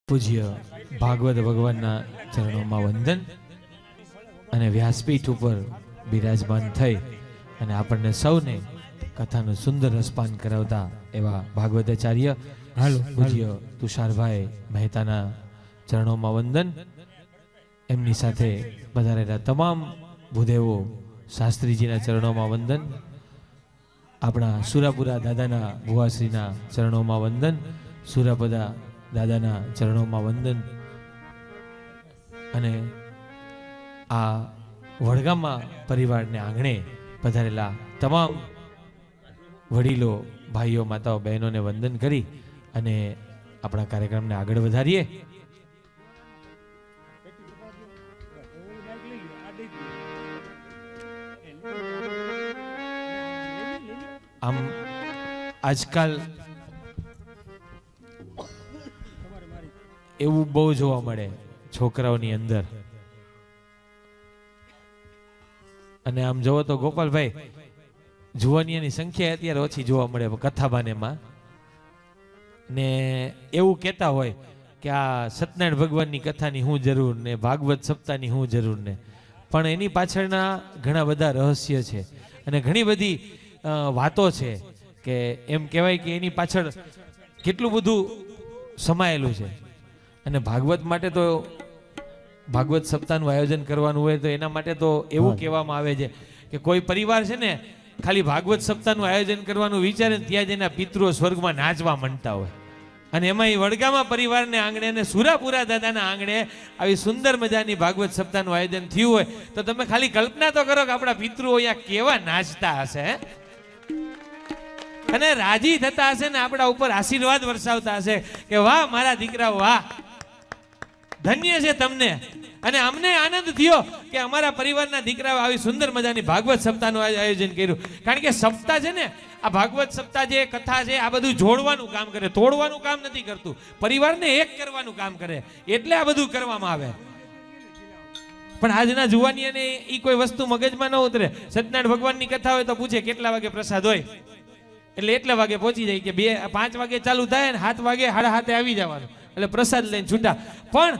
પૂજ્ય ભાગવત ભગવાનના ચરણોમાં વંદન અને વ્યાસપીઠ ઉપર બિરાજમાન થઈ અને આપણને સૌને કથાનું સુંદર રસપાન કરાવતા એવા ભાગવતાચાર્ય પૂજ્ય તુષારભાઈ મહેતાના ચરણોમાં વંદન, એમની સાથે પધારેલા તમામ ભૂદેવો શાસ્ત્રીજીના ચરણોમાં વંદન, આપણા સુરાપુરા દાદાના ભુવાશ્રીના ચરણોમાં વંદન, સુરાપદા દાદાના ચરણોમાં વંદન અને આ વડગામમાં પરિવારને આંગણે પધારેલા તમામ વડીલો, ભાઈઓ, માતાઓ, બહેનોને વંદન કરી અને આપણા કાર્યક્રમને આગળ વધારીએ. આમ આજકાલ એવું બહુ જોવા મળે છોકરાઓની અંદર, અને આમ જોવો તો ગોપાલભાઈ જુવાનિયાની સંખ્યા અત્યારે ઓછી જોવા મળે કથાબાનેમાં, ને એવું કહેતા હોય કે આ સત્યનારાયણ ભગવાનની કથાની શું જરૂર ને ભાગવત સપ્તાહની શું જરૂર ને, પણ એની પાછળના ઘણા બધા રહસ્ય છે અને ઘણી બધી વાતો છે કે એમ કહેવાય કે એની પાછળ કેટલું બધું સમાયેલું છે. અને ભાગવત માટે તો ભાગવત સપ્તાહનું આયોજન કરવાનું હોય તો એના માટે તો એવું કહેવામાં આવે છે કે કોઈ પરિવાર છે ને ખાલી ભાગવત સપ્તાહનું આયોજન કરવાનું વિચારે ને ત્યાં જ એના પિતૃઓ સ્વર્ગમાં નાચવા માંડતા હોય. અને એમાં એ વડગામા પરિવારને આંગણે અને સુરાપુરા દાદાના આંગણે આવી સુંદર મજાની ભાગવત સપ્તાહનું આયોજન થયું હોય તો તમે ખાલી કલ્પના તો કરો કે આપણા પિતૃઓ અહીંયા કેવા નાચતા હશે અને રાજી થતા હશે ને આપણા ઉપર આશીર્વાદ વરસાવતા હશે કે વાહ મારા દીકરાઓ, વાહ, ધન્ય છે તમને. અને અમને આનંદ થયો કે અમારા પરિવારના દીકરાઓ આવી સુંદર મજાની ભાગવત સપ્તાહનું આયોજન કર્યું. કારણ કે સપ્તાહ છે ને, આ ભાગવત સપ્તાહ જે કથા છે આ બધું જોડવાનું કામ કરે, તોડવાનું કામ નથી કરતું, પરિવારને એક કરવાનું કામ કરે, એટલે આ બધું કરવામાં આવે. પણ આજના જુવાનીઓને એ કોઈ વસ્તુ મગજમાં ન ઉતરે. સત્યનારાયણ ભગવાનની કથા હોય તો પૂછે કેટલા વાગે પ્રસાદ હોય, એટલે એટલા વાગે પહોંચી જાય કે 5 વાગે ચાલુ થાય ને 7 વાગે 7:30 આવી જવાનું, એટલે પ્રસાદ લઈને છૂટા. પણ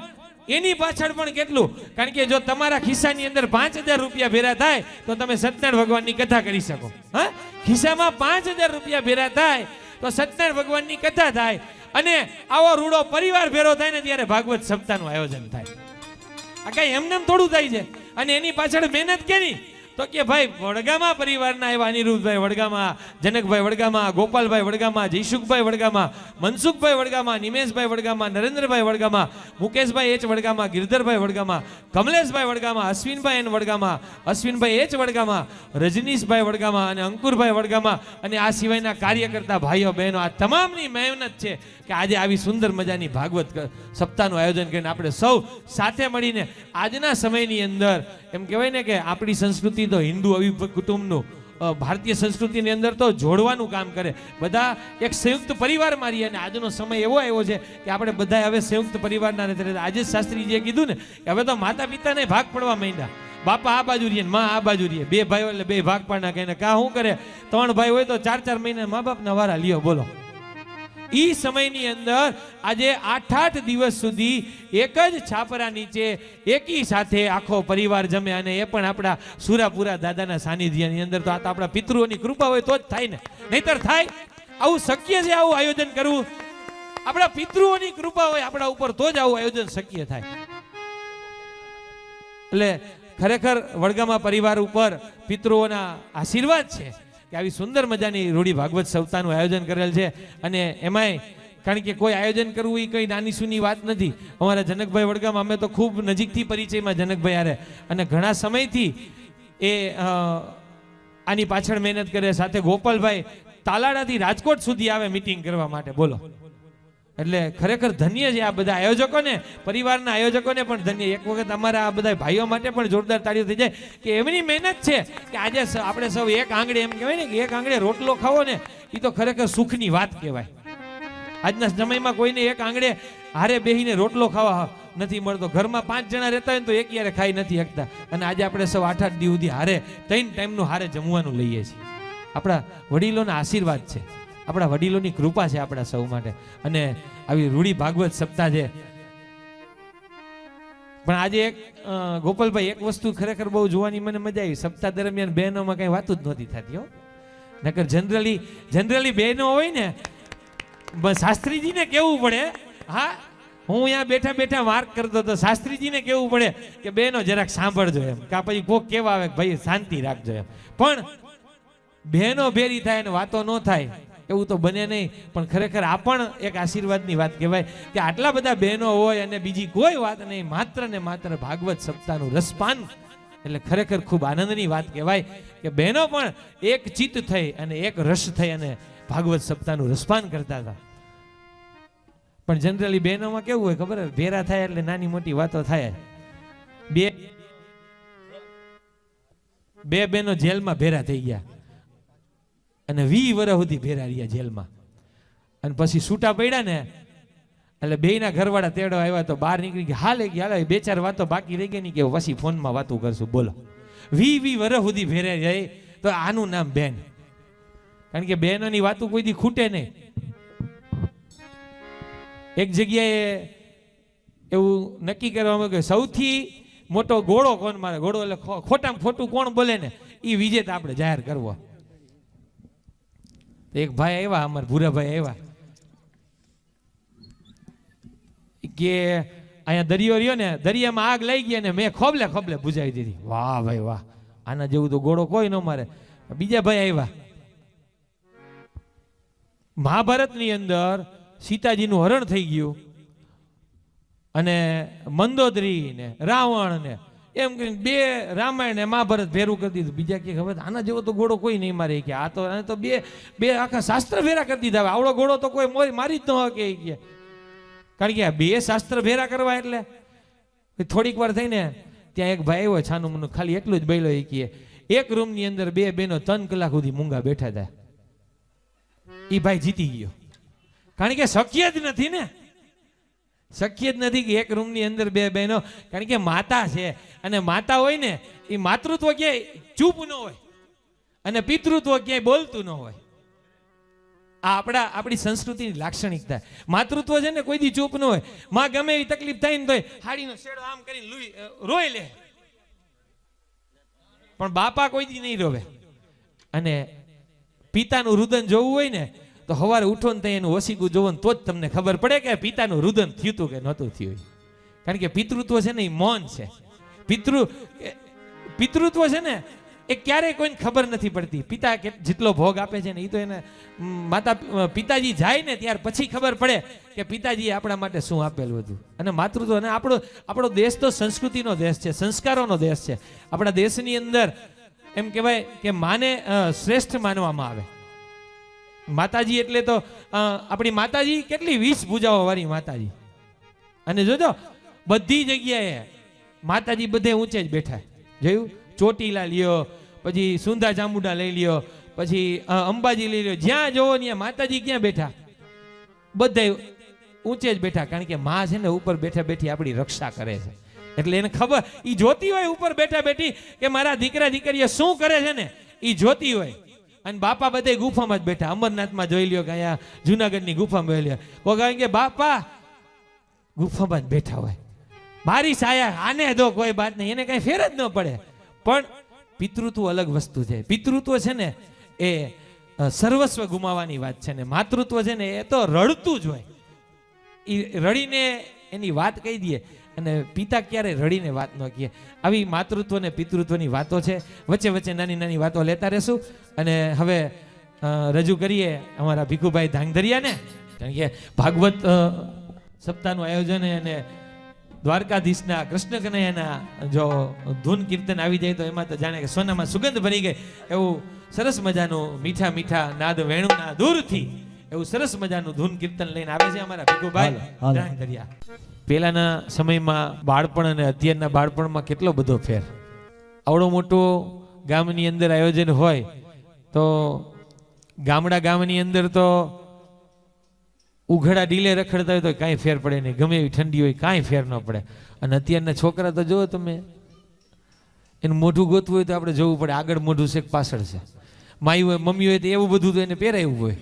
એની પાછળ પણ કેટલું, કારણ કે જો તમારા ખિસ્સાની અંદર 5,000 રૂપિયા ભેરા થાય તો તમે સત્યનારાયણ ભગવાનની કથા કરી શકો. હા, ખિસ્સામાં 5,000 રૂપિયા ભેરા થાય તો સત્યનારાયણ ભગવાનની કથા થાય, અને આવો રૂડો પરિવાર ભેરો થાય ને ત્યારે ભાગવત સપ્તાહનું આયોજન થાય. આ કઈ એમને થોડું થાય છે. અને એની પાછળ મહેનત કેની, તો કે ભાઈ વડગામા પરિવારના એવા અનિરુદ્ધભાઈ વડગામા, જનકભાઈ વડગામા, ગોપાલભાઈ વડગામા, જયસુખભાઈ વડગામા, મનસુખભાઈ વડગામા, નિમેશભાઈ વડગામા, નરેન્દ્રભાઈ વડગામા, મુકેશભાઈ એચ વડગામા, ગિરધરભાઈ વડગામા, કમલેશભાઈ વડગામા, અશ્વિનભાઈ એન વડગામા, અશ્વિનભાઈ એચ વડગામા, રજનીશભાઈ વડગામા અને અંકુરભાઈ વડગામા, અને આ સિવાયના કાર્યકર્તા ભાઈઓ બહેનો, આ તમામની મહેનત છે કે આજે આવી સુંદર મજાની ભાગવત સપ્તાહનું આયોજન કરીને આપણે સૌ સાથે મળીને આજના સમયની અંદર એમ કહેવાય ને કે આપણી સંસ્કૃતિ તો હિન્દુ અવિભક્ત કુટુંબનું, ભારતીય સંસ્કૃતિની અંદર તો જોડવાનું કામ કરે, બધા એક સંયુક્ત પરિવારમાં રહીએ. અને આજનો સમય એવો આવ્યો છે કે આપણે બધા હવે સંયુક્ત પરિવારના નથી રહેતા. આજે શાસ્ત્રીજીએ કીધું ને કે હવે તો માતા પિતાને ભાગ પડવા માંડ્યા. બાપા આ બાજુ રહીએ, માં આ બાજુ રહીએ, 2 ભાઈઓ એટલે 2 ભાગ પાડના કહીને કા શું કરે, 3 ભાઈ હોય તો 4 મહિને મા બાપના વારા લ્યો. બોલો, ઈ સમયની અંદર આજે 8 દિવસ સુધી એક જ છાપરા નીચે એકી સાથે આખો પરિવાર જમે, અને એ પણ આપણા સુરાપુરા દાદાના સાનિધ્યની અંદર. તો આ તો આપણા પિતૃઓની કૃપા હોય તો જ થાય ને, નહીતર થાય? આવું શક્ય છે આવું આયોજન કરવું? આપણા પિતૃઓની કૃપા હોય આપણા ઉપર તો જ આવું આયોજન શક્ય થાય. એટલે ખરેખર વડગામા પરિવાર ઉપર પિતૃઓના આશીર્વાદ છે કે આવી સુંદર મજાની રૂડી ભાગવત સપ્તાહનું આયોજન કરેલ છે. અને એમાંય કારણ કે કોઈ આયોજન કરવું એ કંઈ નાની સૂની વાત નથી. અમારા જનકભાઈ વડગામા, અમે તો ખૂબ નજીકથી પરિચયમાં જનકભાઈ હારે, અને ઘણા સમયથી એ આની પાછળ મહેનત કરે. સાથે ગોપાલભાઈ તાલાડાથી રાજકોટ સુધી આવે મીટિંગ કરવા માટે. બોલો, એટલે ખરેખર ધન્ય છે આ બધા આયોજકોને, પરિવારના આયોજકોને પણ ધન્ય. એક વખત અમારા આ બધા ભાઈઓ માટે પણ જોરદાર તાળીઓ થઈ જાય કે એમની મહેનત છે કે આજે આપણે સૌ એક આંગળે, એમ કહેવાય ને કે એક આંગળે રોટલો ખાવો ને એ તો ખરેખર સુખની વાત કહેવાય. આજના સમયમાં કોઈને એક આંગળે હારે બેહીને રોટલો ખાવા નથી મળતો. ઘરમાં 5 જણા રહેતા હોય તો એક યારે ખાઈ નથી શકતા, અને આજે આપણે સૌ 8-8 દી સુધી હારે 3 ટાઈમનું હારે જમવાનું લઈએ છીએ. આપણા વડીલોના આશીર્વાદ છે, આપણા વડીલોની કૃપા છે આપણા સૌ માટે. અને આવી રૂડી ભાગવત સપ્તાહ છે પણ આજે એક ગોપાલભાઈ એક વસ્તુ ખરેખર બહુ જોવાની મને મજા આવી. સપ્તાહ દરમિયાન બહેનોમાં કઈ વાતું જ નહોતી થતી હો. નકર જનરલી બહેનો હોય ને, શાસ્ત્રીજીને કેવું પડે, હા હું અહીંયા બેઠા બેઠા માર્ક કરતો તો શાસ્ત્રીજીને કેવું પડે કે બહેનો જરાક સાંભળજો એમ, કે પછી કોક કેવા આવે ભાઈ શાંતિ રાખજો એમ. પણ બહેનો ભેરી થાય અને વાતો ન થાય એવું તો બને નહીં. પણ ખરેખર આ પણ એક આશીર્વાદની વાત કહેવાય કે આટલા બધા બહેનો હોય અને બીજી કોઈ વાત નહીં, માત્ર ને માત્ર ભાગવત સપ્તાહનું રસપાન, એટલે ખરેખર ખૂબ આનંદની વાત કહેવાય કે બહેનો પણ એક ચિત્ત થઈ અને એક રસ થઈ અને ભાગવત સપ્તાહનું રસપાન કરતા હતા. પણ જનરલી બહેનોમાં કેવું હોય ખબર, ભેરા થાય એટલે નાની મોટી વાતો થાય. બે બહેનો જેલમાં ભેરા થઈ ગયા અને 20 વર્ષ સુધી ભેરા રહ્યા જેલમાં, અને પછી છૂટા પડ્યા ને એટલે બેયના ઘરવાળા તેડો આવ્યા તો બહાર નીકળી ગયા, હાલે ગયા, બે ચાર વાતો બાકી રહી ગઈ ને કે પછી ફોનમાં વાતો કરશું. બોલો 20 વર્ષ સુધી ભેરા જાય તો આનું નામ બેન. કારણ કે બહેનોની વાતો કોઈ દી ખૂટે નહીં. એક જગ્યાએ એવું નક્કી કરવામાં કે સૌથી મોટો ઘોડો કોણ મારે, ઘોડો એટલે ખોટામાં ખોટું કોણ બોલે ને એ વિજેતા આપણે જાહેર કરવો. એક ભાઈ આવ્યા, અમારા ભૂરાભાઈ આવ્યા કે અહીંયા દરિયો રહ્યો ને, દરિયામાં આગ લઈ ગયા ને મેં ખોબલે ખોબલે બુજાવી દીધી. વાહ ભાઈ વાહ, આના જેવું તો ઘોડો કોઈ ન મારે. બીજા ભાઈ આવ્યા, મહાભારતની અંદર સીતાજીનું હરણ થઈ ગયું અને મંદોદરી ને રાવણ ને એમ કરીને 2 રામાયણ ને મહાભારત ભેરું કરી દીધું. બીજા કે હવે આના જેવો તો ઘોડો કોઈ નહીં મારે કે, આ તો બે આખા શાસ્ત્ર ભેરા કરી દીધા. હવે આવડો ઘોડો તો કોઈ મારી જ ન હોય કે. કારણ કે આ 2 શાસ્ત્ર ભેરા કરવા એટલે થોડીક વાર થઈને ત્યાં એક ભાઈ આવ્યો છાનું મનું, ખાલી એટલું જ બોલ્યો એ કે એક રૂમની અંદર 2 બહેનો 3 કલાક સુધી મૂંગા બેઠા હતા. એ ભાઈ જીતી ગયો. કારણ કે શક્ય જ નથી ને, શક્ય જ નથી કે એક રૂમની અંદર 2 બહેનો. કારણ કે માતા છે અને માતા હોય ને એ માતૃત્વ ક્યાંય ચૂપ ન હોય અને પિતૃત્વ ક્યાંય બોલતું ન હોય. આ આપણી સંસ્કૃતિની લાક્ષણિકતા. માતૃત્વ છે ને કોઈ દી ચૂપ ન હોય. માં ગમે એવી તકલીફ થાય ને તોય હાડીનો શેડો આમ કરીને રોઈ લે, પણ બાપા કોઈ દી નહીં રોવે. અને પિતાનું રુદન જોવું હોય ને તો સવારે ઉઠો ને એનું વસીકું જોવો ને તો જ તમને ખબર પડે કે પિતાનું રુદન થયું હતું કે નહોતું થયું. કારણ કે પિતૃત્વ છે ને એ મૌન છે. પિતૃત્વ છે ને એ ક્યારેય કોઈને ખબર નથી પડતી. પિતા જેટલો ભોગ આપે છે ને એ તો એને પિતાજી જાય ને ત્યાર પછી ખબર પડે કે પિતાજીએ આપણા માટે શું આપેલું હતું. અને માતૃત્વ, અને આપણો દેશ તો સંસ્કૃતિનો દેશ છે, સંસ્કારોનો દેશ છે. આપણા દેશની અંદર એમ કહેવાય કે માને શ્રેષ્ઠ માનવામાં આવે. માતાજી એટલે તો આપણી માતાજી કેટલી 20 ભુજાઓ વાળી માતાજી. અને જોજો બધી જગ્યાએ માતાજી બધે ઊંચે જ બેઠા. જોયું, ચોટીલા લ્યો, પછી સુંદા ચામુંડા લઈ લ્યો, પછી અંબાજી લઈ લ્યો, જ્યાં જોવો ત્યાં માતાજી ક્યાં બેઠા, બધા ઊંચે જ બેઠા. કારણ કે માં છે ને ઉપર બેઠા બેઠી આપણી રક્ષા કરે છે. એટલે એને ખબર, એ જોતી હોય ઉપર બેઠા બેઠી કે મારા દીકરા દીકરીઓ શું કરે છે ને એ જોતી હોય. અને બાપા બધે ગુફામાં જ બેઠા. અમરનાથમાં જોઈ લ્યો કે અહીંયા જુનાગઢની ગુફામાં જોઈ લ્યો, કોઈ કે બાપા ગુફામાં જ બેઠા હોય. મારી સાયા આને દો, કોઈ વાત નહીં, એને કઈ ફેર જ ન પડે. પણ પિતૃત્વ અલગ વસ્તુ છે. પિતૃત્વ છે ને એ સર્વસ્વ ગુમાવવાની વાત છે ને માતૃત્વ છે ને એ તો રડતું જ હોય. એ રડીને એની વાત કહી દે અને પિતા ક્યારે રડીને વાત ન કહે. આવી માતૃત્વ ને પિતૃત્વની વાતો છે. વચ્ચે વચ્ચે નાની નાની વાતો લેતા રહેશું. અને હવે રજૂ કરીએ અમારા ભીખુભાઈ ધાંગધરિયાને. કારણ કે ભાગવત સપ્તાહનું આયોજન અને દ્વારકાધીશના કૃષ્ણ કનૈયાના જો ધૂન કીર્તન આવી જાય તો એમાં તો જાણે કે સોનામાં સુગંધ ભરી ગઈ એવું સરસ મજાનું મીઠા મીઠા નાદ વેણુના દૂરથી એવું સરસ મજાનું ધૂન કીર્તન લઈને આવે છે અમારા ભીખુભાઈ ધાંગધરિયા. પહેલાના સમયમાં બાળપણ અને અત્યારના બાળપણમાં કેટલો બધો ફેર. આવડો મોટો ગામની અંદર આયોજન હોય તો ગામની અંદર તો ઉઘડા ડીલે રખડતા હોય તો કાંઈ ફેર પડે નહીં, ગમે એવી ઠંડી હોય કાંઈ ફેર ન પડે. અને અત્યારના છોકરા તો જુઓ તમે, એનું મોઢું ગોતવું હોય તો આપણે જોવું પડે આગળ મોઢું છે કે પાછળ છે. માઈ હોય મમ્મી હોય તો એવું બધું તો એને પહેરાયું હોય,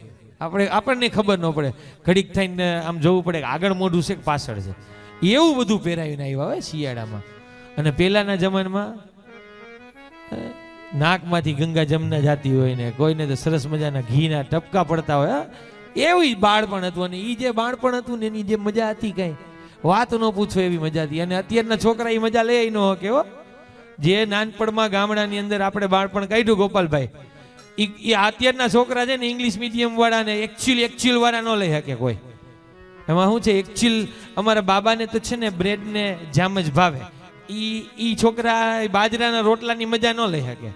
આપણને ખબર ન પડે. ઘડીક થઈને આમ જોવું પડે કે આગળ મોઢું છે કે પાછળ છે. એવું બધું પહેરાવીને આવ્યા હોય શિયાળામાં. અને પહેલાના જમાનામાં નાકમાંથી ગંગા જમના જાતી હોય ને કોઈને તો સરસ મજાના ઘીના ટપકા પડતા હોય. એવું બાળપણ હતું. અને એ જે બાળપણ હતું ને એની જે મજા હતી કઈ વાત ન પૂછો એવી મજા હતી. અને અત્યારના છોકરા એ મજા લે ન કેવો. જે નાનપણમાં ગામડાની અંદર આપણે બાળપણ કાઢ્યું ગોપાલભાઈ, એ અત્યારના છોકરા છે ને ઇંગ્લિશ મીડિયમ વાળા ને એકચ્યુઅલ વાળા ન લઈ શકે કોઈ. એમાં શું છે, એકચ્યુઅલ અમારા બાબાને તો છે ને બ્રેડ ને જામ જ ભાવે. ઈ છોકરા બાજરાના રોટલાની મજા ન લઈ શકે.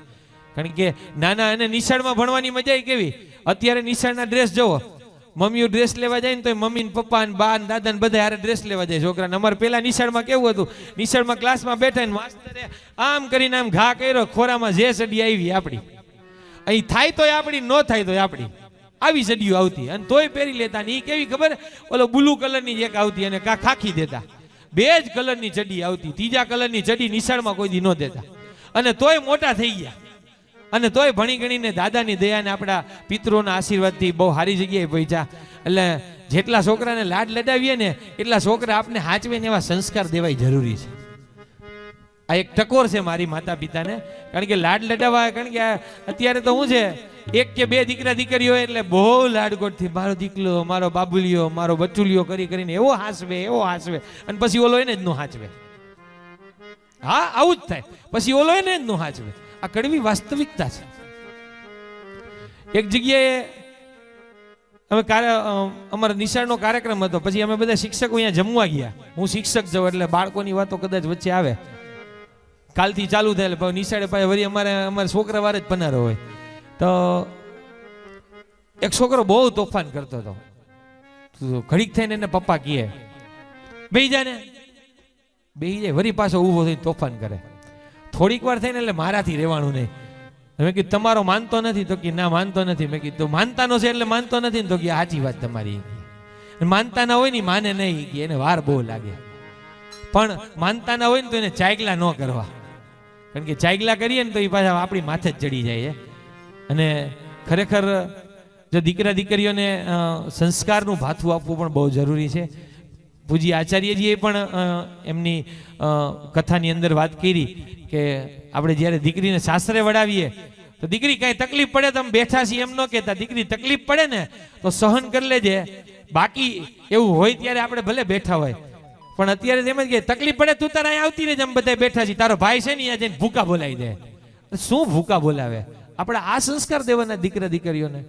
કારણ કે નાના અને નિશાળમાં ભણવાની મજા કેવી. અત્યારે નિશાળના ડ્રેસ જોવો, મમ્મીઓ ડ્રેસ લેવા જાય ને તો મમ્મી ને પપ્પા ને બા ને દાદા ને બધા હારે ડ્રેસ લેવા જાય છોકરાને. અમારે પેલા નિશાળમાં કેવું હતું, નિશાળમાં ક્લાસમાં બેઠા ને માસ્તરે આમ કરીને આમ ઘા કર્યો, ખોરામાં જે સડી આવી આપણી, અહીં થાય તોય આપણી, ન થાય તોય આપણી, આવી સડીઓ આવતી. અને તોય પહેરી લેતા. ને એ કેવી ખબર, ઓલો બ્લુ કલરની એક આવતી અને કા ખાખી દેતા. બે જ કલરની ચડી આવતી. ત્રીજા કલરની ચડી નિશાળમાં કોઈ દી ન દેતા. અને તોય મોટા થઈ ગયા. અને તોય ભણી ગણીને દાદાની દયા ને આપણા પિતરોના આશીર્વાદથી બહુ સારી જગ્યાએ પહોંચ્યા. એટલે જેટલા છોકરાને લાડ લડાવીએ ને એટલા છોકરા આપને હાચવે ને એવા સંસ્કાર દેવાય જરૂરી છે. આ એક ટકોર છે મારી માતા પિતાને. કારણ કે લાડ લડાવવા, કારણ કે અત્યારે તો શું છે, એક કે બે દીકરા દીકરીઓ એટલે બહુ લાડકોટથી મારો દીકલો, મારો બાબુલિયો, મારો બચુલિયો કરી કરીને એવો હાંસવે અને પછી ઓલો એને જ નો હાંચવે. હા, આવું જ થાય. પછી ઓલો એને જ નો હાંચવે. આ કડવી વાસ્તવિકતા છે. એક જગ્યાએ અમે અમારા નિશાળનો કાર્યક્રમ હતો. પછી અમે બધા શિક્ષકો અહીંયા જમવા ગયા. હું શિક્ષક જાઉં એટલે બાળકોની વાતો કદાચ વચ્ચે આવે. કાલથી ચાલુ થાય એટલે નિશાળે પાસે વળી અમારે છોકરા વાર જ પનારો હોય. તો એક છોકરો બહુ તોફાન કરતો હતો. ઘડીક થઈને એને પપ્પા કહે બેહી જા ને, બેહી જાય. વળી પાછો ઊભો થઈને તોફાન કરે. થોડીક વાર થઈને એટલે મારાથી રહેવાનું નહીં. મેં કીધું તમારો માનતો નથી? તો કે ના માનતો નથી. મેં કીધું માનતાનો છે એટલે માનતો નથી ને? તો કે સાચી વાત તમારી. માનતા ના હોય ને માને નહીં, એને વાર બહુ લાગે. પણ માનતા ના હોય ને તો એને ચાગલા ન કરવા. કારણ કે ચાગલા કરીએ ને તો એ પાછા આપણી માથે જ ચડી જાય. અને ખરેખર જો દીકરા દીકરીઓને સંસ્કારનું ભાથું આપવું પણ બહુ જરૂરી છે. પૂજી આચાર્યજીએ પણ એમની કથાની અંદર વાત કરી કે આપણે જ્યારે દીકરીને સાસરે વડાવીએ તો દીકરી કાંઈ તકલીફ પડે તો અમે બેઠા છીએ એમ ન કહેતા. દીકરી તકલીફ પડે ને તો સહન કરી લેજે. બાકી એવું હોય ત્યારે આપણે ભલે બેઠા હોય, પણ અત્યારે એમ જ કે તકલીફ પડે તું તારા અહીં આવતી રહેજે, અમે બધા બેઠા છીએ. તારો ભાઈ છે ને અહીંયા જઈને ભૂકા બોલાવી દે. શું ભૂકા બોલાવે? આપણે આ સંસ્કાર દેવાના દીકરા દીકરીઓને.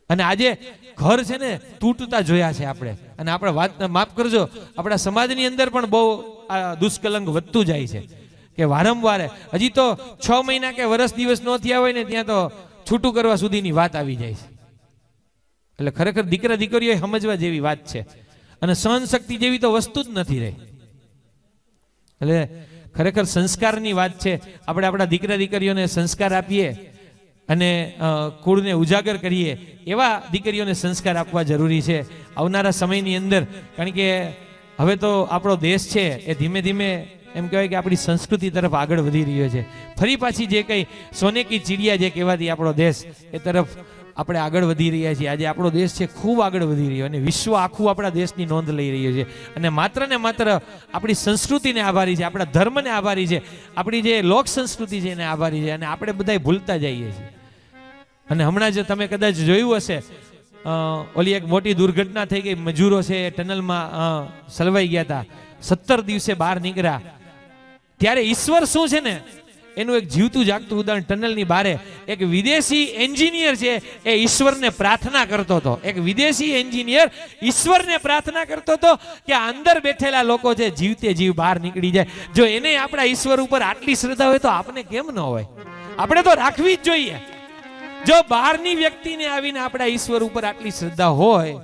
અને આજે ઘર છે ને તૂટતા જોયા છે આપણે. અને આપણે વાત માફ કરજો, આપણા સમાજની અંદર પણ બહુ આ દુષ્કલંક વધતું જાય છે કે વારંવાર હજી તો 6 મહિના કે વર્ષ દિવસ ન થયા હોય ને ત્યાં તો છૂટું કરવા સુધીની વાત આવી જાય છે. એટલે ખરેખર દીકરા દીકરીઓ સમજવા જેવી વાત છે. અને સહન શક્તિ જેવી તો વસ્તુ જ નથી રહી. એટલે ખરેખર સંસ્કારની વાત છે. આપણે આપણા દીકરા દીકરીઓને સંસ્કાર આપીએ અને કુળને ઉજાગર કરીએ એવા દીકરીઓને સંસ્કાર આપવા જરૂરી છે આવનારા સમયની અંદર. કારણ કે હવે તો આપણો દેશ છે એ ધીમે ધીમે એમ કહેવાય કે આપણી સંસ્કૃતિ તરફ આગળ વધી રહ્યો છે. ફરી પાછી જે કંઈ સોને કી ચીડિયા જે કહેવાતી આપણો દેશ એ તરફ આપણે આગળ વધી રહ્યા છીએ. આજે આપણો દેશ છે ખૂબ આગળ વધી રહ્યો અને વિશ્વ આખું આપણા દેશની નોંધ લઈ રહ્યું છે. અને માત્ર ને માત્ર આપણી સંસ્કૃતિને આભારી છે, આપણા ધર્મને આભારી છે, આપણી જે લોક સંસ્કૃતિ છે એને આભારી છે. અને આપણે બધા ભૂલતા જઈએ છીએ. અને હમણાં જ તમે કદાચ જોયું હશે, ઓલી એક મોટી દુર્ઘટના થઈ ગઈ. મજૂરો છે ટનલમાં સલવાઈ ગયા હતા. 17 દિવસે બહાર નીકળ્યા. ત્યારે ઈશ્વર શું છે ને એનું એક જીવતું જાગતું ઉદાહરણ. ટનલની બારે એક વિદેશી એન્જિનિયર છે એ ઈશ્વરને પ્રાર્થના કરતો હતો. એક વિદેશી એન્જિનિયર ઈશ્વરને પ્રાર્થના કરતો હતો કે અંદર બેઠેલા લોકો છે જીવતે જીવ બહાર નીકળી જાય. જો એને આપણા ઈશ્વર ઉપર આટલી શ્રદ્ધા હોય તો આપણે કેમ ન હોય? આપણે તો રાખવી જ જોઈએ. જો બહારની વ્યક્તિને આવીને આપણા ઈશ્વર ઉપર આટલી શ્રદ્ધા હોય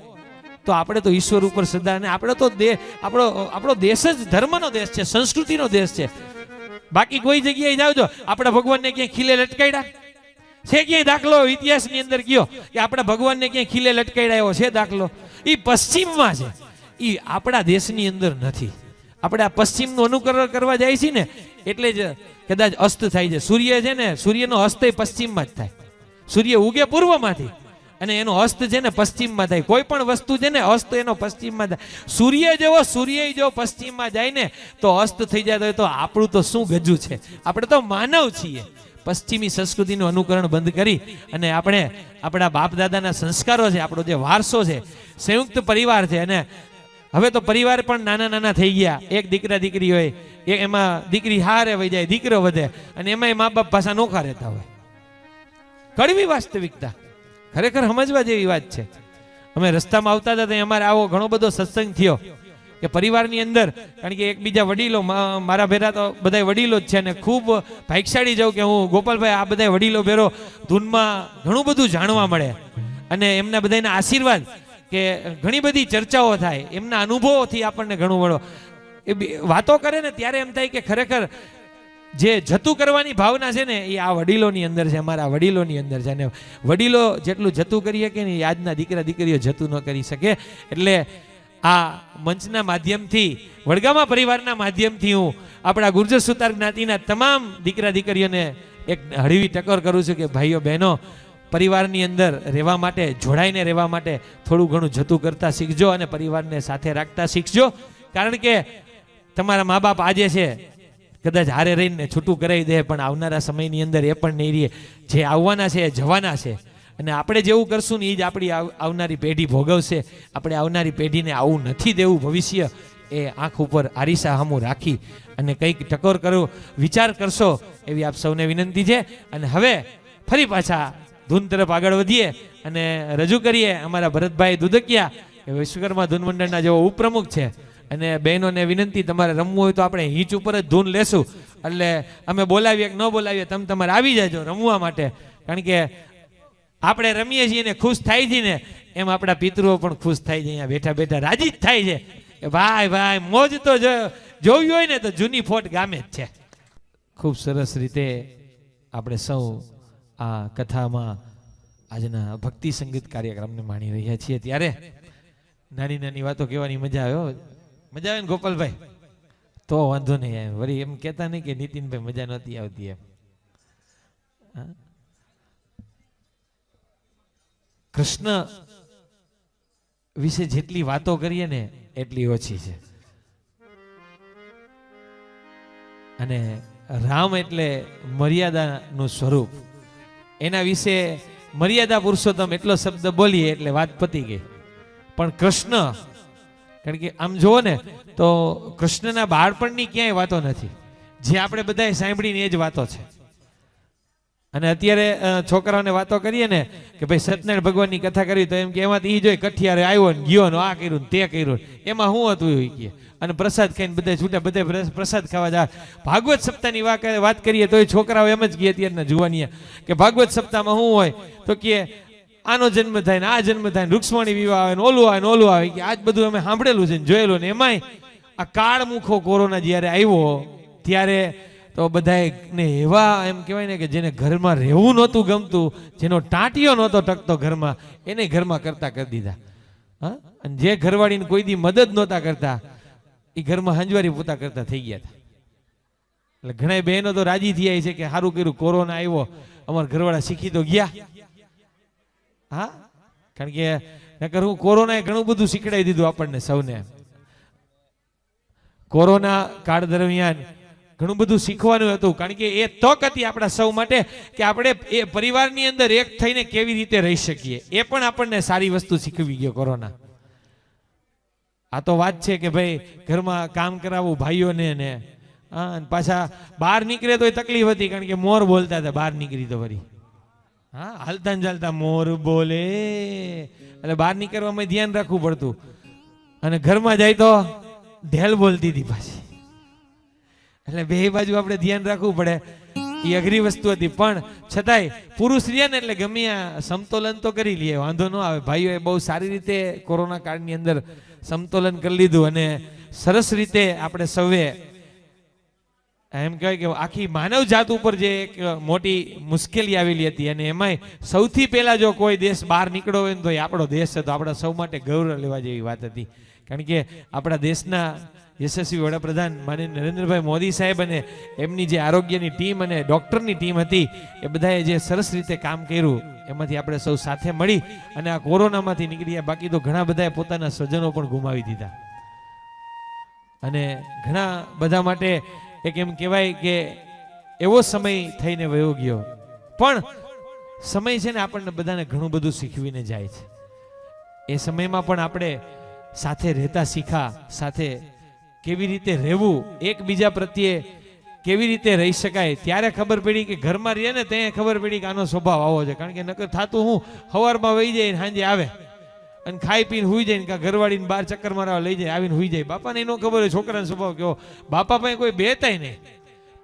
તો આપણે તો ઈશ્વર ઉપર શ્રદ્ધા. અને આપણે તો આપણો દેશ જ ધર્મનો દેશ છે, સંસ્કૃતિનો દેશ છે. બાકી કોઈ જગ્યાએ જાવ છો આપણા ભગવાનને ક્યાંય ખીલે લટકાડ્યા છે? ક્યાંય દાખલો ઇતિહાસની અંદર કયો કે આપણા ભગવાનને ક્યાંય ખીલે લટકાડ્યા એવો છે દાખલો? એ પશ્ચિમમાં છે, એ આપણા દેશની અંદર નથી. આપણે આ પશ્ચિમનું અનુકરણ કરવા જાય છે ને એટલે જ કદાચ અસ્ત થાય છે. સૂર્ય છે ને, સૂર્યનો અસ્ત પશ્ચિમમાં જ થાય. સૂર્ય ઉગે પૂર્વમાંથી અને એનો અસ્ત છે ને પશ્ચિમમાં થાય. કોઈ પણ વસ્તુ છે ને અસ્ત એનો પશ્ચિમમાં થાય. સૂર્ય જો પશ્ચિમમાં જાય ને તો અસ્ત થઈ જાય. તો આપણું તો શું ગજુ છે, આપણે તો માનવ છીએ. પશ્ચિમી સંસ્કૃતિનું અનુકરણ બંધ કરી અને આપણે આપણા બાપ દાદાના સંસ્કારો છે, આપણો જે વારસો છે, સંયુક્ત પરિવાર છે. અને હવે તો પરિવાર પણ નાના નાના થઈ ગયા. એક દીકરા દીકરી હોય, એમાં દીકરી હારે વહી જાય, દીકરો વધે, અને એમાં મા બાપ પાછા નોખા રહેતા હોય. કડવી વાસ્તવિકતા, ખરેખર સમજવા જેવી વાત છે. અમે રસ્તામાં આવતા હતા ત્યાં અમારે આવો ઘણો બધો સત્સંગ થયો કે પરિવારની અંદર, કારણ કે એકબીજા વડીલો, મારા ભેરા તો બધા વડીલો જ છે, અને ખૂબ ભાગ્યશાળી જાઉં કે હું ગોપાલભાઈ આ બધા વડીલો ભેરો ધૂનમાં ઘણું બધું જાણવા મળે. અને એમના બધાના આશીર્વાદ કે ઘણી બધી ચર્ચાઓ થાય, એમના અનુભવોથી આપણને ઘણું મળો. એ વાતો કરે ને ત્યારે એમ થાય કે ખરેખર જે જતું કરવાની ભાવના છે ને એ આ વડીલોની અંદર છે, અમારા વડીલોની અંદર છે. અને વડીલો જેટલું જતું કરી શકે ને એ આજના દીકરા દીકરીઓ જતું ન કરી શકે. એટલે આ મંચના માધ્યમથી, વડગામા પરિવારના માધ્યમથી હું આપણા ગુર્જર સુતાર જ્ઞાતિના તમામ દીકરા દીકરીઓને એક હળવી ટકોર કરું છું કે ભાઈઓ બહેનો, પરિવારની અંદર રહેવા માટે, જોડાઈને રહેવા માટે થોડું ઘણું જતું કરતા શીખજો અને પરિવારને સાથે રાખતા શીખજો. કારણ કે તમારા મા બાપ આજે છે, કદાચ હારે રહીને છૂટું કરાવી દે, પણ આવનારા સમયની અંદર એ પણ નહીં રહે. જે આવવાના છે એ જવાના છે. અને આપણે જેવું કરશું ને એ જ આપણી આવનારી પેઢી ભોગવશે. આપણે આવનારી પેઢીને આવું નથી દેવું. ભવિષ્ય એ આંખ ઉપર આરીસા સામું રાખી અને કંઈક ટકોર કરો, વિચાર કરશો એવી આપ સૌને વિનંતી છે. અને હવે ફરી પાછા ધૂન તરફ આગળ વધીએ અને રજૂ કરીએ અમારા ભરતભાઈ દુધકિયા, કે વિશ્વકર્મા ધૂન મંડળના જેવો ઉપપ્રમુખ છે. અને બહેનોને વિનંતી, તમારે રમવું હોય તો આપણે હિંચ ઉપર જ ધૂન લેશું. એટલે અમે બોલાવીએ કે ન બોલાવીએ, તમે તમારે આવી જાજો રમવા માટે. કારણ કે આપણે રમીએ છીએ ને ખુશ થાય છે ને, એમ આપણા પિતૃઓ પણ ખુશ થાય છે. અહીંયા બેઠા બેઠા રાજી જ થાય છે કે ભાઈ ભાઈ મોજ તો જોવી હોય ને તો જૂની ફોટ ગામે જ છે. ખૂબ સરસ રીતે આપણે સૌ આ કથામાં આજના ભક્તિ સંગીત કાર્યક્રમને માણી રહ્યા છીએ. ત્યારે નાની નાની વાતો કહેવાની મજા આવે. મજા આવે ને ગોપાલભાઈ? તો વાંધો નહીં. વળી એમ કહેતા નહીં કે નીતિનભાઈ મજા નહોતી આવતી એમ. કૃષ્ણ વિશે જેટલી વાતો કરીએ ને એટલી ઓછી છે. અને રામ એટલે મર્યાદાનું સ્વરૂપ. એના વિશે મર્યાદા પુરુષોત્તમ એટલો શબ્દ બોલીએ એટલે વાત પતી ગઈ. પણ કૃષ્ણ, કારણ કે આમ જુઓ ને તો કૃષ્ણના બાળપણની ક્યાંય વાતો નથી. જે આપણે બધાએ સાંભળીને એ જ વાતો છે. અને અત્યારે છોકરાઓને વાતો કરીએ ને કે ભાઈ સત્યનારાયણ ભગવાનની કથા કરી તો એમ કે એમાંથી ઈ જોઈ કઠિયારે આવ્યો ને ગયો ને આ કર્યું ને તે કર્યું, એમાં શું હતું એવું કે. અને પ્રસાદ ખાઈને બધા છૂટા, બધા પ્રસાદ ખાવા જાય. ભાગવત સપ્તાહની વાત કરીએ તો એ છોકરાઓ એમ જ કહે અત્યારના જુવાનીએ કે ભાગવત સપ્તાહમાં શું હોય તો કે આનો જન્મ થાય ને આ જન્મ થાય ને રૂક્ષ્મણી વિવાહ આવે ને ઓલું આવે ને ઓલું આવે. કે આજ બધું અમે સાંભળેલું છે ને જોયેલું. ને એમાંય આ કાળમુખો કોરોના જ્યારે આવ્યો ત્યારે તો બધાને એવા એમ કહેવાય ને કે જેને ઘરમાં રહેવું નહોતું ગમતું, જેનો ટાંટિયો નહોતો ટકતો ઘરમાં, એને ઘરમાં કરતા કરી દીધા. હા, અને જે ઘરવાળીને કોઈ દી મદદ નહોતા કરતા એ ઘરમાં હંજવારી પોતા કરતા થઈ ગયા હતા. એટલે ઘણા બહેનો તો રાજી થયા છે કે સારું કર્યું કોરોના આવ્યો, અમારા ઘરવાળા શીખી તો ગયા. હા, કારણ કે નકર હું કોરોનાએ ઘણું બધું શીખડાવી દીધું આપણને સૌને. કોરોના કાળ દરમિયાન ઘણું બધું શીખવાનું હતું. કારણ કે એ તક હતી આપણા સૌ માટે કે આપણે એ પરિવારની અંદર એક થઈને કેવી રીતે રહી શકીએ. એ પણ આપણને સારી વસ્તુ શીખવી ગયો કોરોના. આ તો વાત છે કે ભાઈ ઘરમાં કામ કરાવવું ભાઈઓને ને, હા, પાછા બહાર નીકળે તો તકલીફ હતી. કારણ કે મોર બોલતા હતા બહાર નીકળી તો ફરી. હા, હાલતા ને ચાલતા મોર બોલે, એટલે બહાર નીકળવામાં ધ્યાન રાખવું પડતું. અને ઘરમાં જાય તો ઢેલ બોલતી હતી પાછી. એટલે બે બાજુ આપણે ધ્યાન રાખવું પડે. એ અઘરી વસ્તુ હતી. પણ છતાંય પુરુષ રહ્યા ને એટલે ગમે આ સમતોલન તો કરી લઈએ, વાંધો ન આવે. ભાઈઓએ બહુ સારી રીતે કોરોના કાળની અંદર સમતોલન કરી લીધું. અને સરસ રીતે આપણે સૌએ એમ કહેવાય કે આખી માનવ જાત ઉપર જે એક મોટી મુશ્કેલી આવેલી હતી, અને એમાંય સૌથી પહેલા જો કોઈ દેશ બહાર નીકળ્યો હોય ને તો એ આપણો દેશ હતો. આપણા સૌ માટે ગૌરવ લેવા જેવી વાત હતી. કારણ કે આપણા દેશના યશસ્વી વડાપ્રધાન માનનીય નરેન્દ્રભાઈ મોદી સાહેબ અને એમની જે આરોગ્યની ટીમ અને ડૉક્ટરની ટીમ હતી એ બધાએ જે સરસ રીતે કામ કર્યું એમાંથી આપણે સૌ સાથે મળી અને આ કોરોનામાંથી નીકળ્યા. બાકી તો ઘણા બધાએ પોતાના સ્વજનો પણ ગુમાવી દીધા અને ઘણા બધા માટે એક એમ કહેવાય કે એવો સમય થઈને વયો ગયો. પણ સમય છે ને આપણને બધાને ઘણું બધું શીખવીને જાય છે. એ સમયમાં પણ આપણે સાથે રહેતા શીખા, સાથે કેવી રીતે રહેવું, એકબીજા પ્રત્યે કેવી રીતે રહી શકાય. ત્યારે ખબર પડી કે ઘરમાં રહીએ ને ત્યાં ખબર પડી કે આનો સ્વભાવ આવો છે. કારણ કે નકર થતું હું સવારમાં વહી જાય ને સાંજે આવે અને ખાઈ પીને હુઈ જાય ને ઘરવાળીને બહાર ચક્કર મારવા લઈ જાય, આવીને હુઈ જાય. બાપાને એનો ખબર હોય છોકરાનો સ્વભાવ કેવો. બાપા પાસે કોઈ બેતાય નહીં.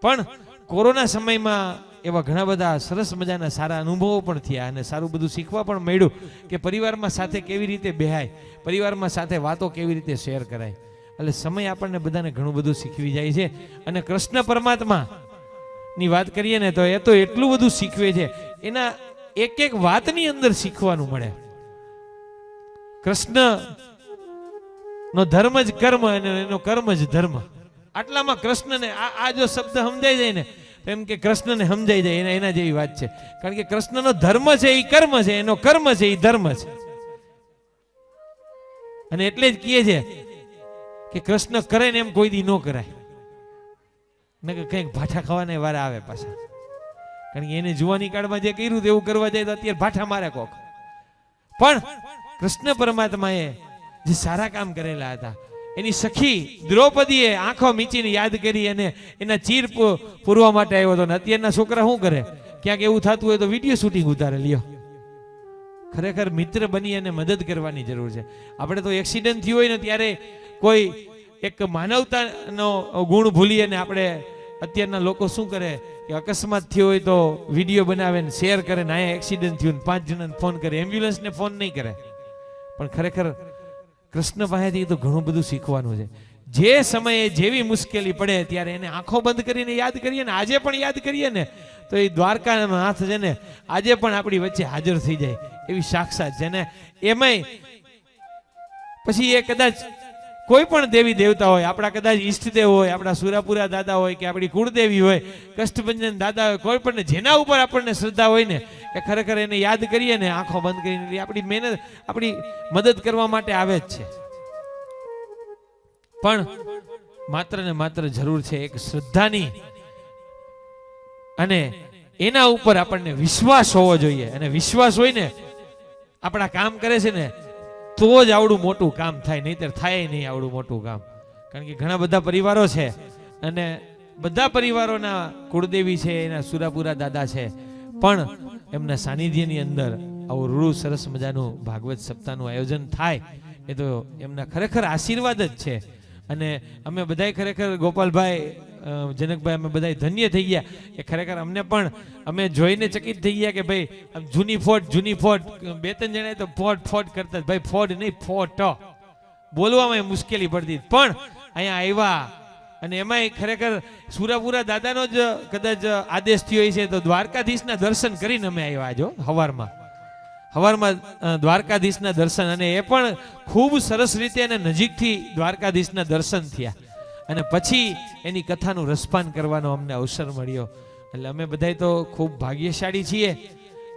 પણ કોરોના સમયમાં એવા ઘણા બધા સરસ મજાના સારા અનુભવો પણ થયા અને સારું બધું શીખવા પણ મળ્યું કે પરિવારમાં સાથે કેવી રીતે બેહાય, પરિવારમાં સાથે વાતો કેવી રીતે શેર કરાય. એટલે સમય આપણને બધાને ઘણું બધું શીખવી જાય છે. અને કૃષ્ણ પરમાત્મા ની વાત કરીએ ને તો એ તો એટલું બધું શીખવે છે, એના એક એક વાતની અંદર શીખવાનું મળે. કૃષ્ણ નો ધર્મ જ કર્મ અને એનો કર્મ જ ધર્મ. આટલામાં કૃષ્ણને આ જો શબ્દ સમજાઈ જાય ને તો એમ કે કૃષ્ણને સમજાઈ જાય એના જેવી વાત છે. કારણ કે કૃષ્ણનો ધર્મ છે એ કર્મ છે, એનો કર્મ છે એ ધર્મ છે. અને એટલે જ કહે છે કે કૃષ્ણ કરે ને એમ કોઈ દી ન કરાય ને કે કંઈક ભાઠા ખાવાને વારા આવે પાછા. કારણ કે એને જુવાની કાળમાં જે કર્યું એવું કરવા જાય તો અત્યારે ભાઠા મારે કોક. પણ કૃષ્ણ પરમાત્માએ જે સારા કામ કરેલા હતા, એની સખી દ્રૌપદીએ આંખો મીચીને યાદ કરી અને એના ચીર પૂરવા માટે આવ્યો હતો. ને અત્યારના છોકરા શું કરે, ક્યાંક એવું થતું હોય તો વિડીયો શૂટિંગ ઉતારે લ્યો. ખરેખર મિત્ર બની અને મદદ કરવાની જરૂર છે. આપણે તો એક્સિડન્ટ થયું હોય ને ત્યારે કોઈ એક માનવતાનો ગુણ ભૂલી અને આપણે અત્યારના લોકો શું કરે કે અકસ્માત થયો હોય તો વિડીયો બનાવે ને શેર કરે ને અહીંયા એક્સિડન્ટ થયું ને 5 જણાને ફોન કરે, એમ્બ્યુલન્સને ફોન નહીં કરે. પણ ખરેખર કૃષ્ણ પાસેથી તો ઘણું બધું શીખવાનું છે. જે સમયે જેવી મુશ્કેલી પડે ત્યારે એને આંખો બંધ કરીને યાદ કરીએ ને આજે પણ યાદ કરીએ ને તો એ દ્વારકાનો હાથ છે ને આજે પણ આપણી વચ્ચે હાજર થઈ જાય એવી સાક્ષાત છે ને. એમાંય પછી એ કદાચ કોઈ પણ દેવી દેવતા હોય, આપણા કદાચ ઈષ્ટદેવ હોય, આપણા સુરાપુરા દાદા હોય કે આપણી કુળદેવી હોય, કષ્ટભંજન દાદા હોય, કોઈ પણ જેના ઉપર આપણને શ્રદ્ધા હોય ને એ ખરેખર એને યાદ કરીએ ને આંખો બંધ કરીને આપણી મહેનત, આપણી મદદ કરવા માટે આવે જ છે. પણ માત્ર ને માત્ર જરૂર છે એક શ્રદ્ધાની અને એના ઉપર આપણને વિશ્વાસ હોવો જોઈએ. અને વિશ્વાસ હોય ને આપણા કામ કરે છે ને તો જ આવડું મોટું કામ થાય, નહીતર થાય નહીં આવડું મોટું કામ. કારણ કે ઘણા બધા પરિવારો છે અને બધા પરિવારોના કુળદેવી છે, એના સુરાપુરા દાદા છે, પણ એમના સાનિધ્યની અંદર આવું રૂડું સરસ મજાનું ભાગવત સપ્તાહનું આયોજન થાય એ તો એમના ખરેખર આશીર્વાદ જ છે. અને અમે બધાય ખરેખર ગોપાલભાઈ, જનકભાઈ, અમે બધાય ધન્ય થઈ ગયા કે ખરેખર અમને પણ અમે જોઈને ચકિત થઈ ગયા કે ભાઈ જૂની ફોટ 2-3 જણાએ તો ફોટ કરતા, ભાઈ ફોડ નહીં ફોટ બોલવામાં મુશ્કેલી પડતી. પણ અહીંયા આવ્યા અને એમાંય ખરેખર સુરાપુરા દાદાનો જ કદાચ આદેશ થયો છે તો દ્વારકાધીશના દર્શન કરીને અમે આવ્યા. જો હવારમાં દ્વારકાધીશના દર્શન, અને એ પણ ખૂબ સરસ રીતે અને નજીકથી દ્વારકાધીશના દર્શન થયા. અને પછી એની કથાનું રસપાન કરવાનો અમને અવસર મળ્યો. એટલે અમે બધાય તો ખૂબ ભાગ્યશાળી છીએ.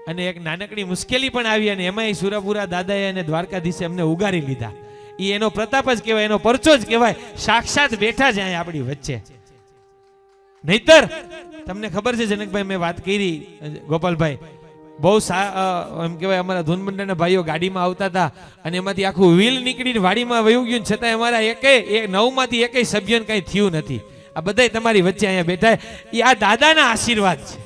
અને એક નાનકડી મુશ્કેલી પણ આવી અને એમાંય સુરાપુરા દાદાએ અને દ્વારકાધીશે અમને ઉગારી લીધા. એ એનો પ્રતાપ જ કહેવાય, એનો પરચો જ કહેવાય. સાક્ષાત બેઠા છે અહીંયા આપણી વચ્ચે. નહીતર તમને ખબર છે જનકભાઈ, મેં વાત કરી ગોપાલભાઈ, બહુ એમ કહેવાય અમારા ધૂનમંડળના ભાઈઓ ગાડીમાં આવતા હતા અને એમાંથી આખું વ્હીલ નીકળીને વાડીમાં વયું ગયું, છતાં અમારા 9માંથી એકેય સભ્યને કંઈ થયું નથી. આ બધાય તમારી વચ્ચે અહીંયા બેઠા, એ આ દાદાના આશીર્વાદ છે.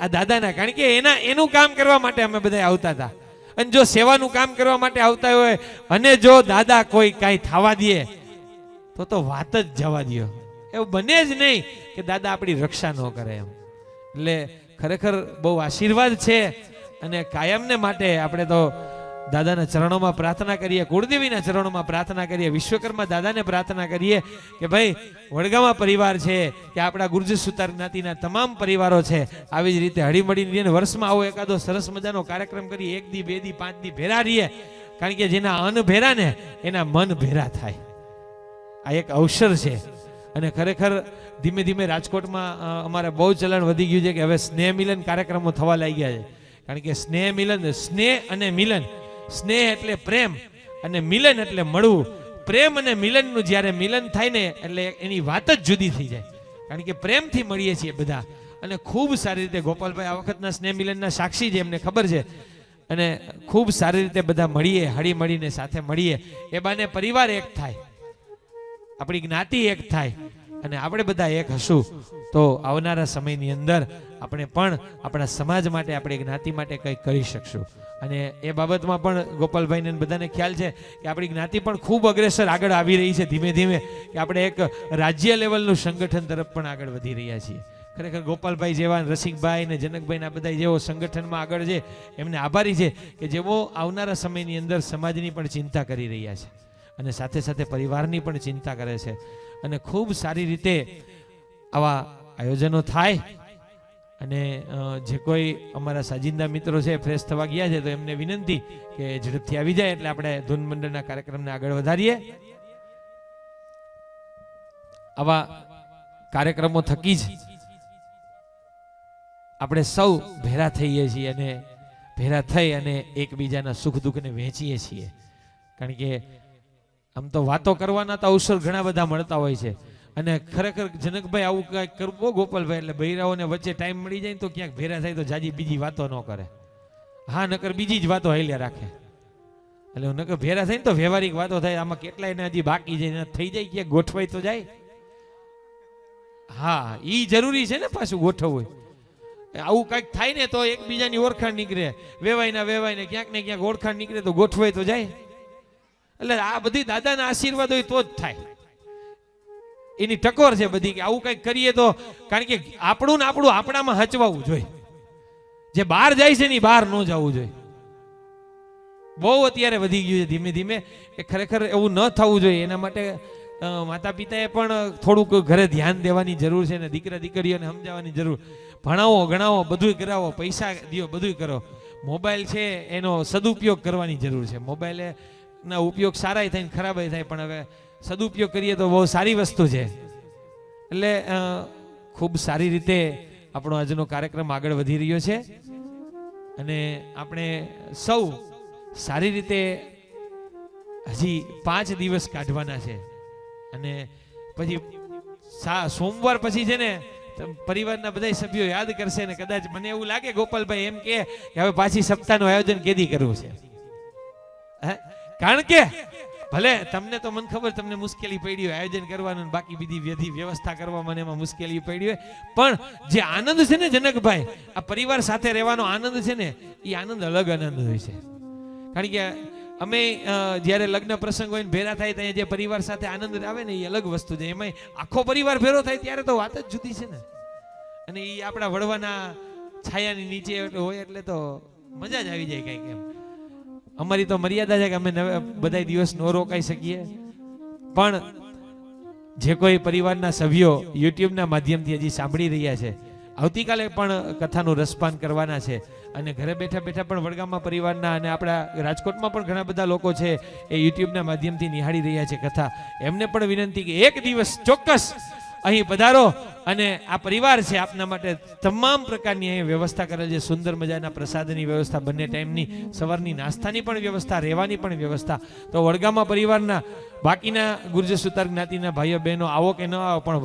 આ દાદાના, કારણ કે એનું કામ કરવા માટે અમે બધા આવતા હતા. અને જો સેવાનું કામ કરવા માટે આવતા હોય અને જો દાદા કોઈ કાંઈ થવા દે તો વાત જ જવા દો. એવું બને જ નહીં કે દાદા આપણી રક્ષા ન કરે એમ. એટલે ખરેખર બહુ આશીર્વાદ છે. અને કાયમને માટે આપણે તો દાદાના ચરણોમાં પ્રાર્થના કરીએ, કુળદેવીના ચરણોમાં પ્રાર્થના કરીએ, વિશ્વકર્મા દાદાને પ્રાર્થના કરીએ કે ભાઈ વડગામા પરિવાર છે કે આપણા ગુર્જર સુતાર જ્ઞાતિના તમામ પરિવારો છે, આવી જ રીતે હળીમળીને વર્ષમાં આવો એકાદો સરસ મજાનો કાર્યક્રમ કરીએ. 1 દી 2 દી 5 દી ભેરા રહીએ. કારણ કે જેના અન્ન ભેરા ને એના મન ભેરા થાય. આ એક અવસર છે. અને ખરેખર ધીમે ધીમે રાજકોટમાં અમારે બહુ ચલણ વધી ગયું છે કે હવે સ્નેહ મિલન કાર્યક્રમો થવા લાગ્યા છે. કારણ કે સ્નેહ મિલન, સ્નેહ અને મિલન, સ્નેહ એટલે પ્રેમ અને મિલન એટલે મળવું. પ્રેમ અને મિલનનું જ્યારે મિલન થાય ને એટલે એની વાત જ જુદી થઈ જાય. કારણ કે પ્રેમથી મળીએ છીએ બધા. અને ખૂબ સારી રીતે ગોપાલભાઈ આ વખતના સ્નેહ મિલનના સાક્ષી છે, એમને ખબર છે. અને ખૂબ સારી રીતે બધા મળીએ, હળી મળીને સાથે મળીએ. એ બાને પરિવાર એક થાય, આપણી જ્ઞાતિ એક થાય અને આપણે બધા એક હશું તો આવનારા સમયની અંદર આપણે પણ આપણા સમાજ માટે, આપણી જ્ઞાતિ માટે કંઈક કરી શકશું. અને એ બાબતમાં પણ ગોપાલભાઈને બધાને ખ્યાલ છે કે આપણી જ્ઞાતિ પણ ખૂબ અગ્રેસર આગળ આવી રહી છે ધીમે ધીમે, કે આપણે એક રાજ્ય લેવલનું સંગઠન તરફ પણ આગળ વધી રહ્યા છીએ. ખરેખર ગોપાલભાઈ જેવા, રસિકભાઈ ને જનકભાઈ ના બધા જેવો સંગઠનમાં આગળ છે, એમને આભારી છે કે જેઓ આવનારા સમયની અંદર સમાજની પણ ચિંતા કરી રહ્યા છે અને સાથે સાથે પરિવારની પણ ચિંતા કરે છે. અને ખૂબ સારી રીતે આવા આયોજનો થાય. અને જે કોઈ અમારા સાજિંદા મિત્રો છે ફ્રેશ થવા ગયા છે તો એમને વિનંતી કે ઝડપથી આવી જાય એટલે આપણે ધૂન મંડળના કાર્યક્રમને આગળ વધારીએ. આવા કાર્યક્રમો થકી જ આપણે સૌ ભેરા થઈએ છીએ અને ભેરા થઈ અને એકબીજાના સુખ દુઃખને વહેંચીએ છીએ. કારણ કે આમ તો વાતો કરવાના તો અવસર ઘણા બધા મળતા હોય છે. અને ખરેખર જનકભાઈ આવું કંઈક કરવું ગોપાલભાઈ, એટલે બૈરાઓને વચ્ચે ટાઈમ મળી જાય તો ક્યાંક ભેરા થાય તો જાજી બીજી વાતો ન કરે. હા, નકર બીજી જ વાતો હાલ્યા રાખે. એટલે નકર ભેરા થાય ને તો વ્યવહારિક વાતો થાય. આમાં કેટલાય ને હજી બાકી જાય, થઈ જાય ક્યાંક ગોઠવાય તો જાય. હા, ઈ જરૂરી છે ને પાછું ગોઠવવું. આવું કંઈક થાય ને તો એકબીજાની ઓળખાણ નીકળે, વેવાય ને ક્યાંક ને ક્યાંક ઓળખાણ નીકળે તો ગોઠવાય તો જાય. એટલે આ બધી દાદાના આશીર્વાદ હોય તો જ થાય. એની ટકોર છે બધી કે આવું કંઈક કરીએ તો. કારણ કે આપણું ને આપણું આપણામાં હચવાવું જોઈએ. જે બહાર જાય છે ને બહાર ન જવું જોઈએ. બહુ અત્યારે વધી ગયું છે ધીમે ધીમે, કે ખરેખર એવું ન થવું જોઈએ. એના માટે માતા પિતાએ પણ થોડુંક ઘરે ધ્યાન દેવાની જરૂર છે ને દીકરા દીકરીઓને સમજાવવાની જરૂર. ભણાવો ગણાવો બધું કરાવો, પૈસા દો બધું કરો. મોબાઈલ છે એનો સદુપયોગ કરવાની જરૂર છે. મોબાઈલ ના ઉપયોગ સારાય થાય ને ખરાબય થાય, પણ હવે સદુપયોગ કરીએ તો બહુ સારી વસ્તુ છે. એટલે ખૂબ સારી રીતે આપણો આજનો કાર્યક્રમ આગળ વધી રહ્યો છે અને આપણે સૌ સારી રીતે હજી 5 દિવસ કાઢવાના છે. અને પછી સોમવાર પછી છે ને પરિવારના બધા સભ્યો યાદ કરશે ને કદાચ મને એવું લાગે ગોપાલભાઈ એમ કે હવે પાછી સપ્તાહનું આયોજન કેદી કરવું છે. કારણ કે ભલે તમને તો મને ખબર તમને મુશ્કેલી પડી હોય આયોજન કરવાનું, બાકી બીજી વ્યવસ્થા કરવા મને એમાં મુશ્કેલી પડી હોય, પણ જે આનંદ છે ને જનકભાઈ, આ પરિવાર સાથે રહેવાનો આનંદ છે ને એ આનંદ અલગ આનંદ હોય છે. કારણ કે અમે જ્યારે લગ્ન પ્રસંગ હોય ને ભેરા થાય ત્યાં જે પરિવાર સાથે આનંદ આવે ને એ અલગ વસ્તુ છે. એમાં આખો પરિવાર ભેરો થાય ત્યારે તો વાત જ જુદી છે ને. અને એ આપણા વડવાના છાયાની નીચે હોય એટલે તો મજા જ આવી જાય કંઈક એમ. અમારી તો મર્યાદા છે કે અમે બધા દિવસ ન રોકાઈ શકીએ, પણ જે કોઈ પરિવારના સભ્યો યુટ્યુબના માધ્યમથી હજી સાંભળી રહ્યા છે, આવતીકાલે પણ કથાનું રસપાન કરવાના છે. અને ઘરે બેઠા બેઠા પણ વડગામમાં પરિવારના અને આપણા રાજકોટમાં પણ ઘણા બધા લોકો છે એ યુટ્યુબના માધ્યમથી નિહાળી રહ્યા છે કથા. એમને પણ વિનંતી કે એક દિવસ ચોક્કસ અહીં પધારો અને આ પરિવાર છે આપના માટે તમામ પ્રકારની અહીં વ્યવસ્થા કરેલ છે. સુંદર મજાના પ્રસાદની વ્યવસ્થા, બંને ટાઈમની, સવારની નાસ્તાની પણ વ્યવસ્થા, રહેવાની પણ વ્યવસ્થા. તો વડગામમાં પરિવારના બાકીના ગુર્જર સુતાર જ્ઞાતિના ભાઈઓ બહેનો આવો કે ન આવો, પણ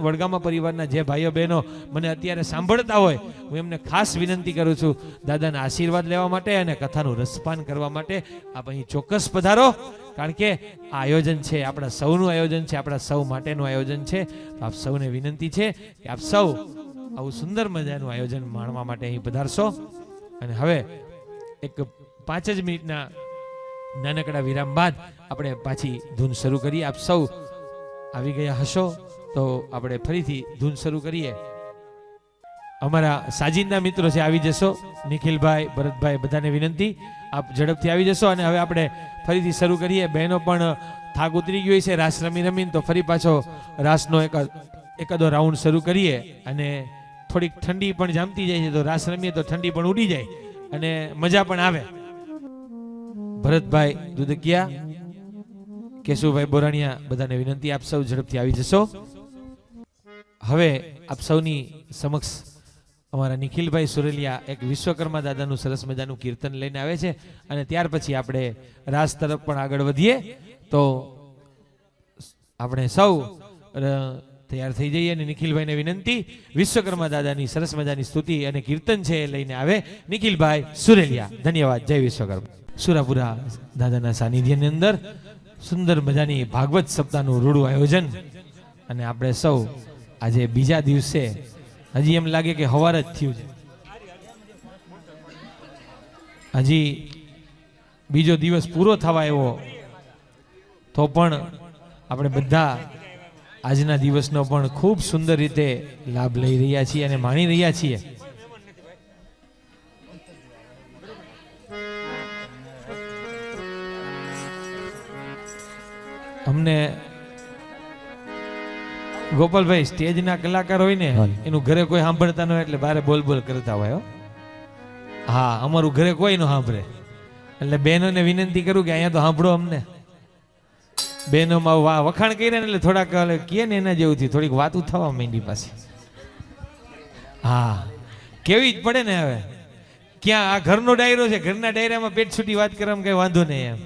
વડગામમાં પરિવારના જે ભાઈઓ બહેનો મને અત્યારે સાંભળતા હોય, હું એમને ખાસ વિનંતી કરું છું દાદાના આશીર્વાદ લેવા માટે અને કથાનું રસપાન કરવા માટે આપ અહીં ચોક્કસ પધારો. કારણ કે આ આયોજન છે આપણા સૌનું આયોજન છે, આપણા સૌ માટેનું આયોજન છે. તો આપ સૌને વિનંતી છે કે આપ સૌ આવું સુંદર મજાનું આયોજન માણવા માટે અહીં પધારશો. અને હવે એક 5 જ મિનિટના નાનકડા વિરામ બાદ આપણે પાછી ધૂન શરૂ કરીએ. આપ સૌ આવી ગયા હશો તો આપણે ફરીથી ધૂન શરૂ કરીએ. અમારા સાજિંદા મિત્રો છે આવી જશો, નિખિલભાઈ, ભરતભાઈ, બધાને વિનંતી આપ ઝડપથી આવી જશો. અને હવે આપણે ફરીથી શરૂ કરીએ. બહેનો પણ થાક ઉતરી ગયો છે રાસ રમીને, તો ફરી પાછો રાસનો એકાદો રાઉન્ડ શરૂ કરીએ. અને થોડીક ઠંડી પણ જામતી જાય છે તો રાસ રમીએ તો ઠંડી પણ ઉડી જાય અને મજા પણ આવે. ભરતભાઈ દુધકિયા કેશુભાઈ બોરાણીયા બધાને વિનંતી, આપ સૌ ઝડપથી આવી જશો. હવે આપ સૌની સમક્ષ અમારા નિખિલભાઈ સુરેલિયા એક વિશ્વકર્મા દાદાનું સરસ મજાનું કીર્તન લઈને આવે છે અને ત્યાર પછી આપણે રાસ તરફ પણ આગળ વધીએ. તો આપણે સૌ તૈયાર થઈ જઈએ અને નિખિલભાઈને વિનંતી, વિશ્વકર્મા દાદાની સરસ મજાની સ્તુતિ અને કીર્તન છે એ લઈને આવે નિખિલભાઈ સુરેલિયા. ધન્યવાદ. જય વિશ્વકર્મા. સુરાપુરા દાદાના સાનિધ્યની અંદર સુંદર મજાની ભાગવત સપ્તાહનું રૂડું આયોજન અને આપણે સૌ આજે બીજા દિવસે હજી એમ લાગે કે હવાર જ થયું છે, હજી બીજો દિવસ પૂરો થવા એવો, તો પણ આપણે બધા આજના દિવસનો પણ ખૂબ સુંદર રીતે લાભ લઈ રહ્યા છીએ અને માણી રહ્યા છીએ. અમને ગોપાલભાઈ સ્ટેજના કલાકાર હોય ને એનું ઘરે કોઈ સાંભળતા ન હોય એટલે બારે બોલ બોલ કરતા હોય. હા, અમારું ઘરે કોઈ ન સાંભળે એટલે બહેનોને વિનંતી કરું કે અહીંયા તો સાંભળો અમને. બહેનોમાં વખાણ કર્યા ને એટલે થોડાક કહે ને એના જેવું થયું, થોડીક વાતું થવા માંડી પાછી. હા, કેવી જ પડે ને. હવે ક્યાં આ ઘરનો ડાયરો છે, ઘરના ડાયરામાં પેટ છૂટી વાત કરવામાં કઈ વાંધો નહીં એમ.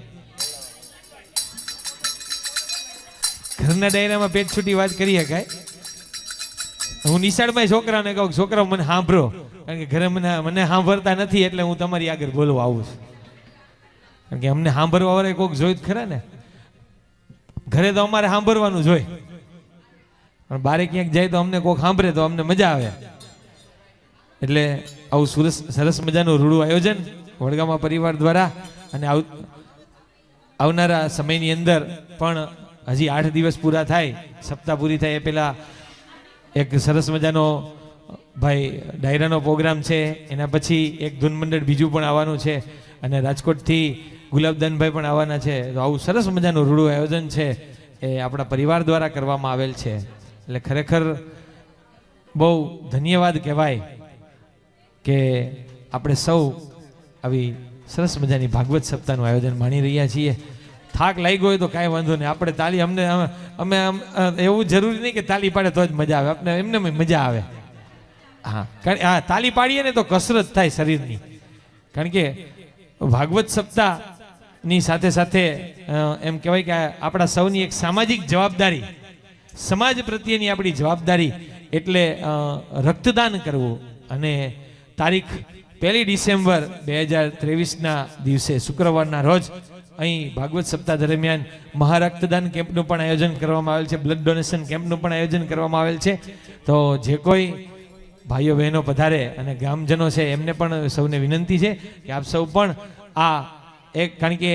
ઘરના ડાયરામાં પેટ છૂટી વાત કરી શકાય. હું નિશાળમાં છોકરાને કહું, છોકરાઓ મને સાંભળો, કારણ કે ઘરે મને સાંભળતા નથી એટલે હું તમારી આગળ બોલવા આવું છું. કારણ કે અમને સાંભળવા વાળા કોઈક જોયું ખરા ને. ઘરે તો અમારે સાંભળવાનું જોઈ, પણ બારે ક્યાંક જાય તો અમને કોઈક સાંભળે તો અમને મજા આવે. એટલે આવું સરસ મજાનું રૂડું આયોજન વડગામા પરિવાર દ્વારા અને આવનારા સમયની અંદર પણ હજી 8 દિવસ પૂરા થાય, સપ્તાહ પૂરી થાય એ પહેલા એક સરસ મજાનો ભાઈ ડાયરાનો પ્રોગ્રામ છે. એના પછી એક ધૂન મંડળ બીજું પણ આવવાનું છે અને રાજકોટથી ગુલાબદાનભાઈ પણ આવવાના છે. તો આવું સરસ મજાનું રૂડું આયોજન છે એ આપણા પરિવાર દ્વારા કરવામાં આવેલ છે. એટલે ખરેખર બહુ ધન્યવાદ કહેવાય કે આપણે સૌ આવી સરસ મજાની ભાગવત સપ્તાહનું આયોજન માણી રહ્યા છીએ. થાક લાગ્યો હોય તો કાંઈ વાંધો નહીં, આપણે તાલી અમે એવું જરૂરી નહીં કે તાલી પાડે તો જ મજા આવે, આપણે એમને મજા આવે. હા, તાલી પાડીએ ને તો કસરત થાય શરીરની. કારણ કે ભાગવત સપ્તાહની સાથે સાથે એમ કહેવાય કે આપણા સૌની એક સામાજિક જવાબદારી, સમાજ પ્રત્યેની આપણી જવાબદારી એટલે રક્તદાન કરવું. અને તારીખ 1 ડિસેમ્બર 2023ના દિવસે શુક્રવારના રોજ અહીં ભાગવત સપ્તાહ દરમિયાન મહારક્તદાન કેમ્પનું પણ આયોજન કરવામાં આવેલ છે, બ્લડ ડોનેશન કેમ્પનું પણ આયોજન કરવામાં આવેલ છે. તો જે કોઈ ભાઈઓ બહેનો પધારે અને ગામજનો છે એમને પણ સૌને વિનંતી છે કે આપ સૌ પણ આ કારણ કે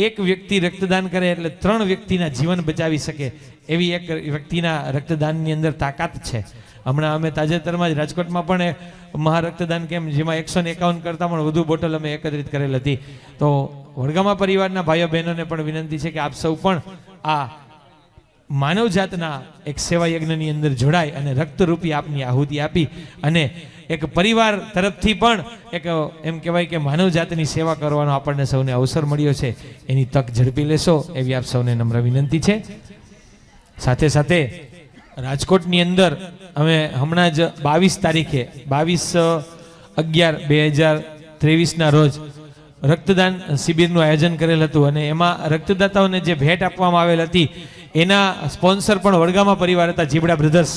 એક વ્યક્તિ રક્તદાન કરે એટલે 3 વ્યક્તિના જીવન બચાવી શકે એવી એક વ્યક્તિના રક્તદાનની અંદર તાકાત છે. હમણાં અમે તાજેતરમાં જ રાજકોટમાં પણ મહારક્તદાન કેમ્પ, જેમાં 151 કરતાં પણ વધુ બોટલ અમે એકત્રિત કરેલ હતી. તો વડગામા પરિવારના ભાઈઓ બહેનોને પણ વિનંતી છે કે આપ સૌ પણ આ માનવ જાતના એક સેવા યજ્ઞની અંદર જોડાય અને રક્તરૂપી આપની આહુતિ આપી અને એક પરિવાર તરફથી પણ એક એમ કહેવાય કે માનવ જાતની સેવા કરવાનો આપણને સૌને અવસર મળ્યો છે. એની તક ઝડપી લેશો એવી આપ સૌને નમ્ર વિનંતી છે. સાથે સાથે રાજકોટની અંદર અમે હમણાં જ 22 તારીખે 22/11/2023ના રોજ રક્તદાન શિબિરનું આયોજન કરેલ હતું અને એમાં રક્તદાતાઓને જે ભેટ આપવામાં આવેલ હતી એના સ્પોન્સર પણ વડગામા પરિવાર હતા, જીબડા બ્રધર્સ